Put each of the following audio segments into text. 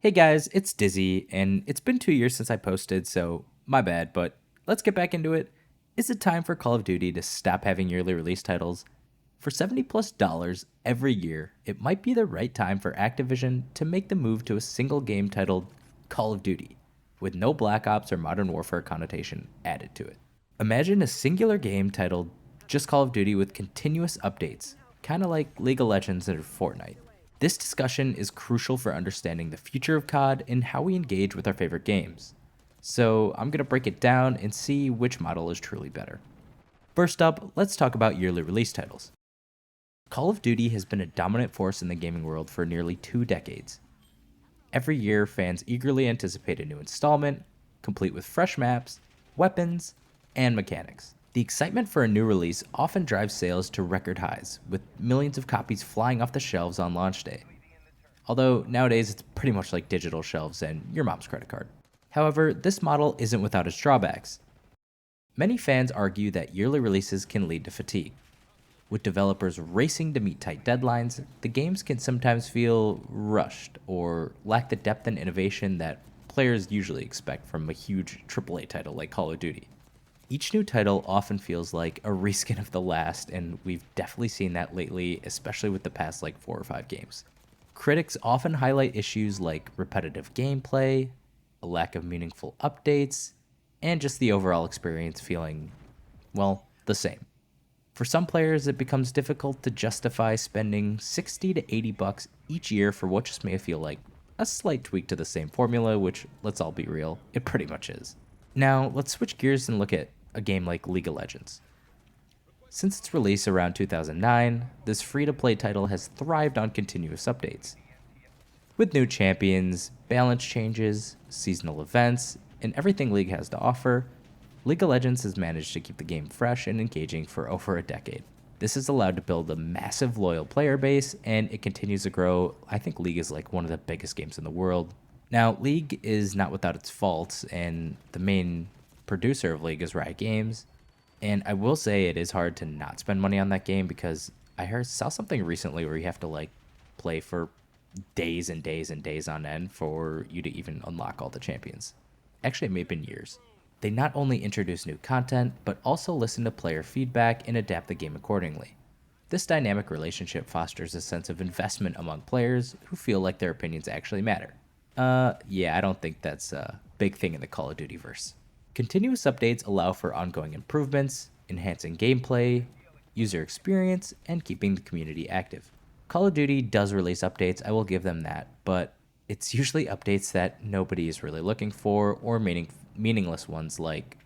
Hey guys, it's Dizzy, and it's been 2 years since I posted, so my bad, but let's get back into it. Is it time for Call of Duty to stop having yearly release titles? For $70 plus every year, it might be the right time for Activision to make the move to a single game titled Call of Duty, with no Black Ops or Modern Warfare connotation added to it. Imagine a singular game titled just Call of Duty with continuous updates, kind of like League of Legends or Fortnite. This discussion is crucial for understanding the future of COD and how we engage with our favorite games. So, I'm going to break it down and see which model is truly better. First up, let's talk about yearly release titles. Call of Duty has been a dominant force in the gaming world for nearly 2 decades. Every year, fans eagerly anticipate a new installment, complete with fresh maps, weapons, and mechanics. The excitement for a new release often drives sales to record highs, with millions of copies flying off the shelves on launch day. Although nowadays it's pretty much like digital shelves and your mom's credit card. However, this model isn't without its drawbacks. Many fans argue that yearly releases can lead to fatigue. With developers racing to meet tight deadlines, the games can sometimes feel rushed or lack the depth and innovation that players usually expect from a huge AAA title like Call of Duty. Each new title often feels like a reskin of the last, and we've definitely seen that lately, especially with the past like 4 or 5 games. Critics often highlight issues like repetitive gameplay, a lack of meaningful updates, and just the overall experience feeling, well, the same. For some players, it becomes difficult to justify spending 60 to 80 bucks each year for what just may feel like a slight tweak to the same formula, which, let's all be real, it pretty much is. Now, let's switch gears and look at a game like League of Legends. Since its release around 2009, this free to play title has thrived on continuous updates. With new champions, balance changes, seasonal events, and everything League has to offer, League of Legends has managed to keep the game fresh and engaging for over a decade. This has allowed to build a massive loyal player base, and it continues to grow. I think League is like one of the biggest games in the world. Now, League is not without its faults, and the main producer of League is Riot Games. And I will say it is hard to not spend money on that game because saw something recently where you have to like play for days and days and days on end for you to even unlock all the champions. Actually, it may have been years. They not only introduce new content, but also listen to player feedback and adapt the game accordingly. This dynamic relationship fosters a sense of investment among players who feel like their opinions actually matter. Yeah, I don't think that's a big thing in the Call of Duty verse. Continuous updates allow for ongoing improvements, enhancing gameplay, user experience, and keeping the community active. Call of Duty does release updates, I will give them that, but it's usually updates that nobody is really looking for or meaningless ones like,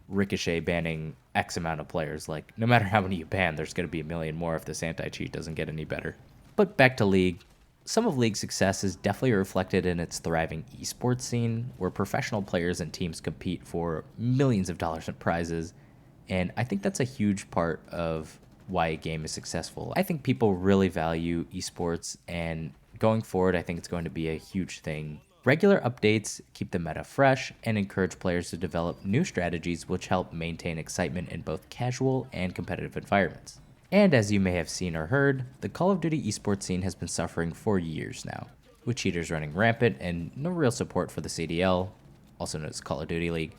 Ricochet banning X amount of players. Like, no matter how many you ban, there's going to be a million more if this anti cheat doesn't get any better. But back to League. Some of League's success is definitely reflected in its thriving esports scene, where professional players and teams compete for millions of dollars in prizes. And I think that's a huge part of why a game is successful. I think people really value esports, and going forward, I think it's going to be a huge thing. Regular updates keep the meta fresh and encourage players to develop new strategies which help maintain excitement in both casual and competitive environments. And as you may have seen or heard, the Call of Duty esports scene has been suffering for years now, with cheaters running rampant and no real support for the CDL, also known as Call of Duty League.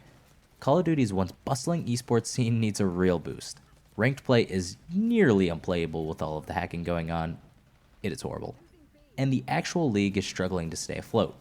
Call of Duty's once bustling esports scene needs a real boost. Ranked play is nearly unplayable with all of the hacking going on. It is horrible. And the actual league is struggling to stay afloat.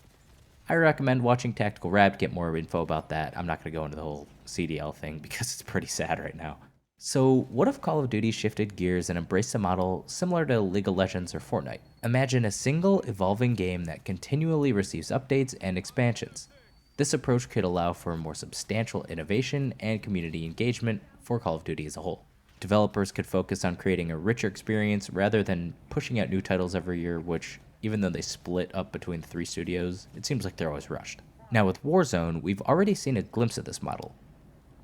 I recommend watching Tactical Rab to get more info about that. I'm not going to go into the whole CDL thing because it's pretty sad right now. So, what if Call of Duty shifted gears and embraced a model similar to League of Legends or Fortnite? Imagine a single, evolving game that continually receives updates and expansions. This approach could allow for more substantial innovation and community engagement for Call of Duty as a whole. Developers could focus on creating a richer experience rather than pushing out new titles every year, which, even though they split up between the 3 studios, it seems like they're always rushed. Now, with Warzone, we've already seen a glimpse of this model.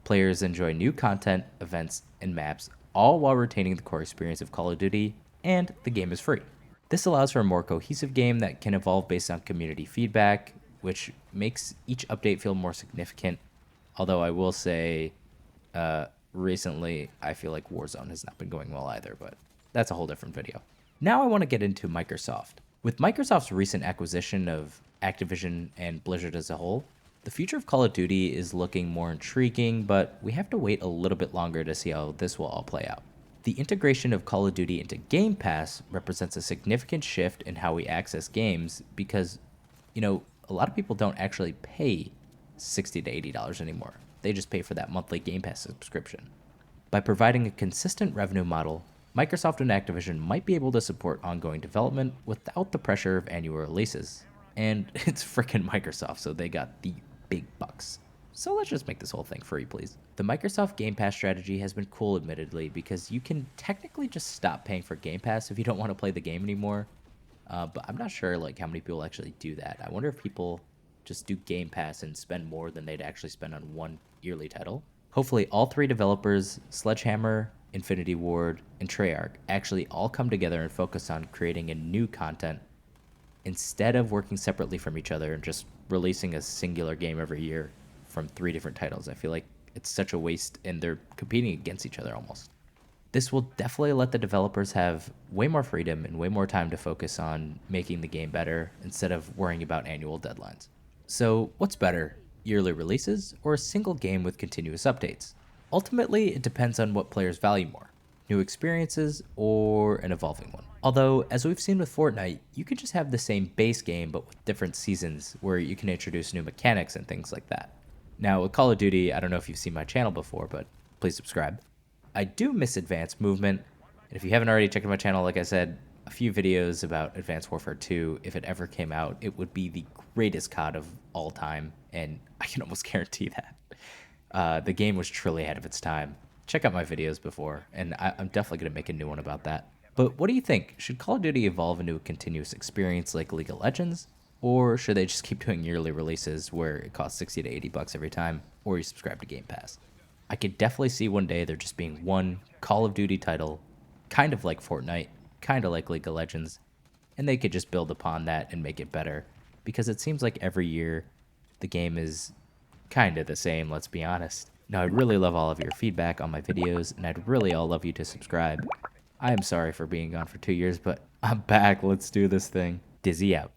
Players enjoy new content, events, and maps, all while retaining the core experience of Call of Duty, and the game is free. This allows for a more cohesive game that can evolve based on community feedback, which makes each update feel more significant. Although I will say, recently, I feel like Warzone has not been going well either, but that's a whole different video. Now I want to get into Microsoft. With Microsoft's recent acquisition of Activision and Blizzard as a whole, the future of Call of Duty is looking more intriguing, but we have to wait a little bit longer to see how this will all play out. The integration of Call of Duty into Game Pass represents a significant shift in how we access games because, a lot of people don't actually pay $60 to $80 anymore. They just pay for that monthly Game Pass subscription. By providing a consistent revenue model, Microsoft and Activision might be able to support ongoing development without the pressure of annual releases. And it's frickin' Microsoft, so they got the big bucks. So let's just make this whole thing free, please. The Microsoft Game Pass strategy has been cool, admittedly, because you can technically just stop paying for Game Pass if you don't want to play the game anymore. But I'm not sure how many people actually do that. I wonder if people just do Game Pass and spend more than they'd actually spend on one yearly title. Hopefully, all three developers, Sledgehammer, Infinity Ward, and Treyarch, actually all come together and focus on creating a new content instead of working separately from each other and just releasing a singular game every year from 3 different titles. I feel like it's such a waste, and they're competing against each other almost. This will definitely let the developers have way more freedom and way more time to focus on making the game better instead of worrying about annual deadlines. So, what's better, yearly releases or a single game with continuous updates? Ultimately, it depends on what players value more, new experiences or an evolving one. Although, as we've seen with Fortnite, you can just have the same base game but with different seasons where you can introduce new mechanics and things like that. Now, with Call of Duty, I don't know if you've seen my channel before, but please subscribe. I do miss advanced movement, and if you haven't already checked out my channel, like I said, a few videos about Advanced Warfare 2, if it ever came out, it would be the greatest COD of all time, and I can almost guarantee that. The game was truly ahead of its time. Check out my videos before, and I'm definitely going to make a new one about that. But what do you think? Should Call of Duty evolve into a continuous experience like League of Legends? Or should they just keep doing yearly releases where it costs 60 to 80 bucks every time, or you subscribe to Game Pass? I could definitely see one day there just being one Call of Duty title, kind of like Fortnite, kind of like League of Legends, and they could just build upon that and make it better. Because it seems like every year the game is kind of the same, let's be honest. Now, I'd really love all of your feedback on my videos, and I'd really all love you to subscribe. I am sorry for being gone for 2 years, but I'm back. Let's do this thing. Dizzy out.